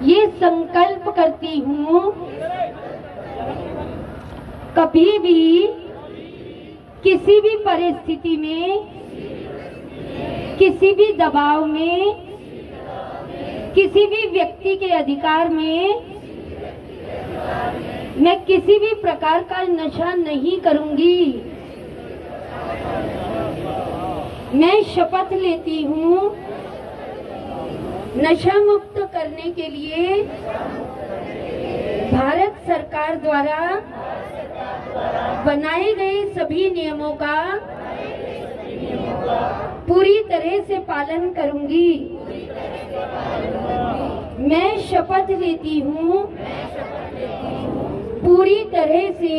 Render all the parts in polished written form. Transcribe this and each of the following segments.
ये संकल्प करती हूँ कभी भी किसी भी परिस्थिति में, किसी भी दबाव में, किसी भी व्यक्ति के अधिकार में मैं किसी भी प्रकार का नशा नहीं करूंगी। मैं शपथ लेती हूँ नशा मुक्त करने के लिए भारत सरकार द्वारा बनाए गए सभी नियमों का पूरी तरह से पालन करूंगी। मैं शपथ लेती हूँ पूरी तरह से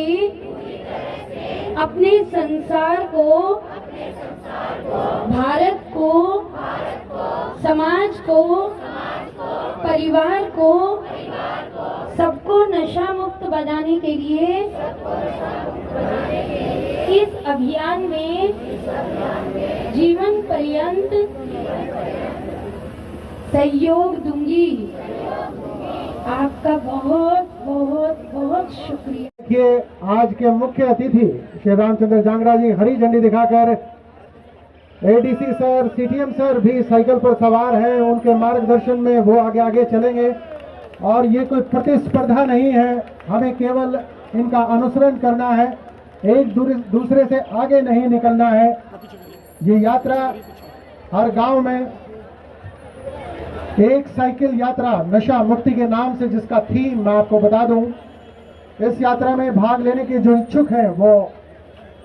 अपने संसार को, भारत को, समाज को, परिवार को, सबको नशा मुक्त बनाने के लिए इस अभियान में जीवन पर्यंत सहयोग दूंगी। आपका बहुत बहुत बहुत शुक्रिया। देखिए, आज के मुख्य अतिथि श्री रामचंद्र जांगड़ा जी हरी झंडी दिखाकर, एडीसी सर, सीटीएम सर भी साइकिल पर सवार हैं। उनके मार्गदर्शन में वो आगे आगे चलेंगे और ये कोई प्रतिस्पर्धा नहीं है, हमें केवल इनका अनुसरण करना है, एक दूसरे से आगे नहीं निकलना है। ये यात्रा हर गांव में एक साइकिल यात्रा नशा मुक्ति के नाम से, जिसका थीम मैं आपको बता दूं, इस यात्रा में भाग लेने के जो इच्छुक हैं वो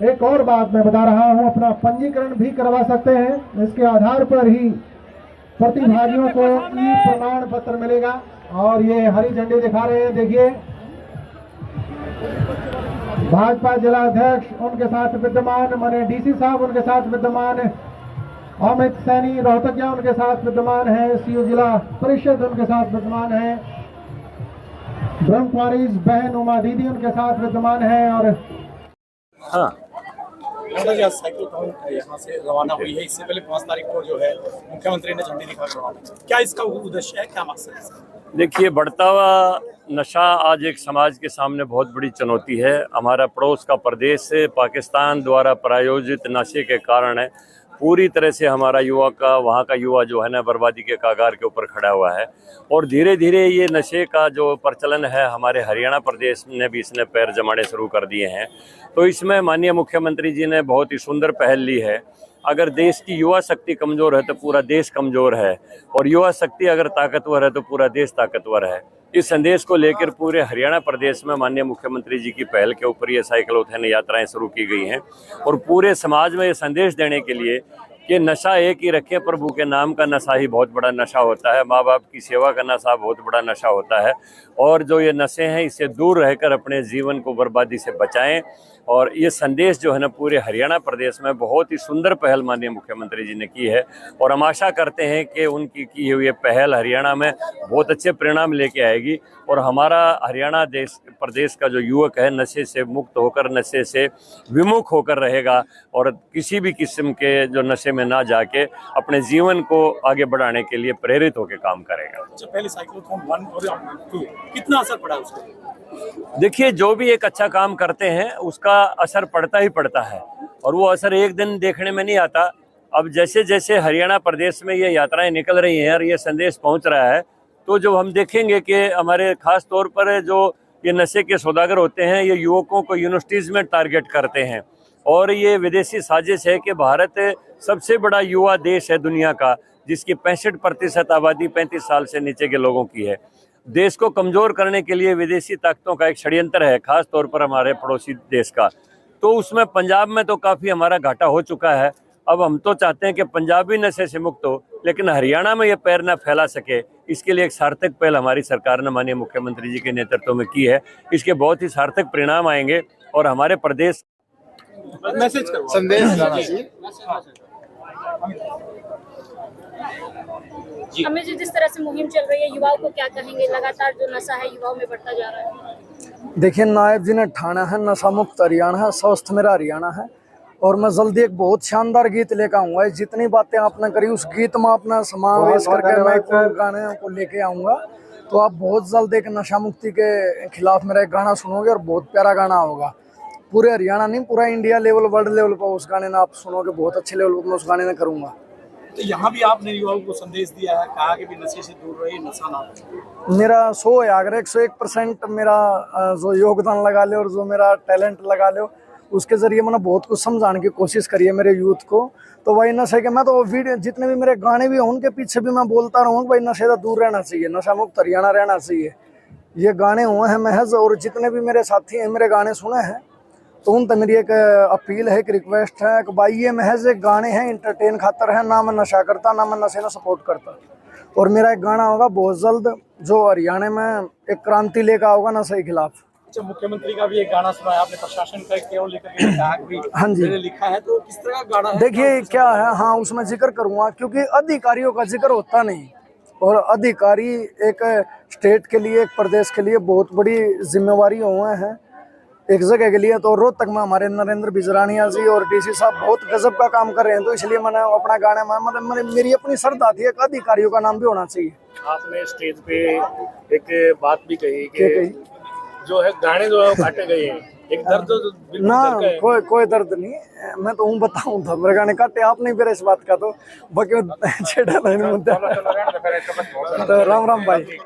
एक और बात मैं बता रहा हूं, अपना पंजीकरण भी करवा सकते हैं। इसके आधार पर ही प्रतिभागियों को ई प्रमाण पत्र मिलेगा। और ये हरी झंडी दिखा रहे हैं, देखिए भाजपा जिला अध्यक्ष उनके साथ विद्यमान, माने डीसी साहब उनके साथ विद्यमान, अमित सैनी रोहतकिया उनके साथ विद्यमान है, सीओ जिला परिषद उनके साथ विद्यमान है, ब्रह्मकुमारीज बहन उमा दीदी उनके साथ विद्यमान है। और हाँ, साइकिल यहाँ से रवाना हुई है। इससे पहले 5 तारीख को जो है मुख्यमंत्री ने झंडी दिखाकर रवाना। क्या इसका उद्देश्य है, क्या मकसद है इसका? देखिए, बढ़ता हुआ नशा आज एक समाज के सामने बहुत बड़ी चुनौती है। हमारा पड़ोस का प्रदेश पाकिस्तान द्वारा प्रायोजित नशे के कारण है पूरी तरह से हमारा वहाँ का युवा जो है ना बर्बादी के कागार के ऊपर खड़ा हुआ है। और धीरे धीरे ये नशे का जो प्रचलन है हमारे हरियाणा प्रदेश ने भी इसने पैर जमाने शुरू कर दिए हैं। तो इसमें माननीय मुख्यमंत्री जी ने बहुत ही सुंदर पहल ली है। अगर देश की युवा शक्ति कमज़ोर है तो पूरा देश कमज़ोर है, और युवा शक्ति अगर ताकतवर है तो पूरा देश ताकतवर है। इस संदेश को लेकर पूरे हरियाणा प्रदेश में माननीय मुख्यमंत्री जी की पहल के ऊपर ये साइक्लोथॉन यात्राएं शुरू की गई हैं, और पूरे समाज में ये संदेश देने के लिए कि नशा एक ही रखें, प्रभु के नाम का नशा ही बहुत बड़ा नशा होता है, माँ बाप की सेवा का नशा बहुत बड़ा नशा होता है, और जो ये नशे हैं इससे दूर रहकर अपने जीवन को बर्बादी से बचाएं। और ये संदेश जो है ना पूरे हरियाणा प्रदेश में बहुत ही सुंदर पहल माननीय मुख्यमंत्री जी ने की है, और हम आशा करते हैं कि उनकी की हुई पहल हरियाणा में बहुत अच्छे परिणाम लेके आएगी, और हमारा हरियाणा प्रदेश का जो युवक है नशे से मुक्त होकर, नशे से विमुख होकर रहेगा, और किसी भी किस्म के जो नशे में ना जाके अपने जीवन को आगे बढ़ाने के लिए प्रेरित होकर काम करेगा। पहले साइक्लोथॉन 1 और 2 कितना असर पड़ा उसको? देखिए, जो भी एक अच्छा काम करते हैं उसका असर पड़ता ही पड़ता है, और वो असर एक दिन देखने में नहीं आता। अब जैसे जैसे हरियाणा प्रदेश में ये यात्राएं निकल रही हैं और ये संदेश पहुंच रहा है, तो जो हम देखेंगे कि हमारे खास तौर पर जो ये नशे के सौदागर होते हैं ये युवकों को यूनिवर्सिटीज़ में टारगेट करते हैं, और ये विदेशी साजिश है कि भारत सबसे बड़ा युवा देश है दुनिया का, जिसकी 65% आबादी 35 साल से नीचे के लोगों की है। देश को कमज़ोर करने के लिए विदेशी ताकतों का एक षड्यंत्र है, खास तौर पर हमारे पड़ोसी देश का। तो उसमें पंजाब में तो काफ़ी हमारा घाटा हो चुका है। अब हम तो चाहते हैं कि पंजाब भी नशे से मुक्त हो, लेकिन हरियाणा में ये पैर न फैला सके, इसके लिए एक सार्थक पहल हमारी सरकार ने माननीय मुख्यमंत्री जी के नेतृत्व में की है। इसके बहुत ही सार्थक परिणाम आएंगे, और हमारे प्रदेश मैसेज करो, संदेश जाना चाहिए। हमें जिस तरह से मुहिम चल रही है, युवाओं को क्या कहेंगे? लगातार जो नशा है युवाओं में बढ़ता जा रहा है। देखिए, नायब जी ने ठाना है नशा मुक्त हरियाणा है, स्वस्थ मेरा हरियाणा है, और मैं जल्दी एक बहुत शानदार गीत लेकर आऊंगा। जितनी बातें आपने करी उस गीत में अपना समावेश करके मैं गाने को लेके आऊंगा, तो आप बहुत जल्द एक नशा मुक्ति के खिलाफ मेरा एक गाना सुनोगे और बहुत प्यारा गाना होगा। पूरे हरियाणा नहीं, पूरा इंडिया लेवल, वर्ल्ड लेवल पर उस गाने में आप सुनोगे, बहुत अच्छे लेवल पर मैं उस गाने में करूँगा। तो यहाँ भी आपने युवाओं को संदेश दिया है, कहा कि भी नशे से दूर रहिए, नशा ना करें। मेरा 100 है, अगर 101% मेरा जो योगदान लगा ले और जो मेरा टैलेंट लगा ले, उसके जरिए मैंने बहुत कुछ समझाने की कोशिश करी है मेरे यूथ को। तो भाई नशे के मैं तो वीडियो जितने भी मेरे गाने भी हैं उनके पीछे भी मैं बोलता रहूँ भाई नशे से दूर रहना चाहिए, नशा मुक्त हरियाणा रहना चाहिए। ये गाने हुए हैं महज, और जितने भी मेरे साथी हैं मेरे गाने सुने हैं तो उन तक मेरी एक अपील है, एक रिक्वेस्ट है कि भाई ये महज एक गाने हैं, इंटरटेन खातर है, ना मैं नशा करता, ना मैं नशे ना सपोर्ट करता। और मेरा एक गाना होगा बहुत जल्द जो हरियाणा में एक क्रांति लेकर आओगा नशे के खिलाफ। अच्छा, मुख्यमंत्री का भी एक गाना सुना है आपने, प्रशासन का केवल लेकर के कहा कि हाँ जी, मैंने लिखा है, तो किस तरह का गाना है? देखिए क्या है, हाँ उसमें जिक्र करूँगा क्योंकि अधिकारियों का जिक्र होता नहीं, और अधिकारी एक स्टेट के लिए, एक प्रदेश के लिए बहुत बड़ी जिम्मेवारी हुए हैं एक जगह के लिए। तो रोहतक में हमारे नरेंद्र बिजरानिया जी और डीसी साहब बहुत गजब का काम कर रहे हैं, तो इसलिए मैंने अपना गाने में मतलब मेरी अपनी श्रद्धा थी एक अधिकारियों का नाम भी होना चाहिए। आपने स्टेज पे एक बात भी कही कि जो है गाने जो है वो काटे गए हैं, एक दर्द जो बिल्कुल ना दिल का है। कोई दर्द नहीं, मैं तो हूँ बताऊँ था मेरे गाने काटे आप नहीं फिर इस बात का तो बाकी छेड़ा नहीं मुद्दा। तो राम राम भाई।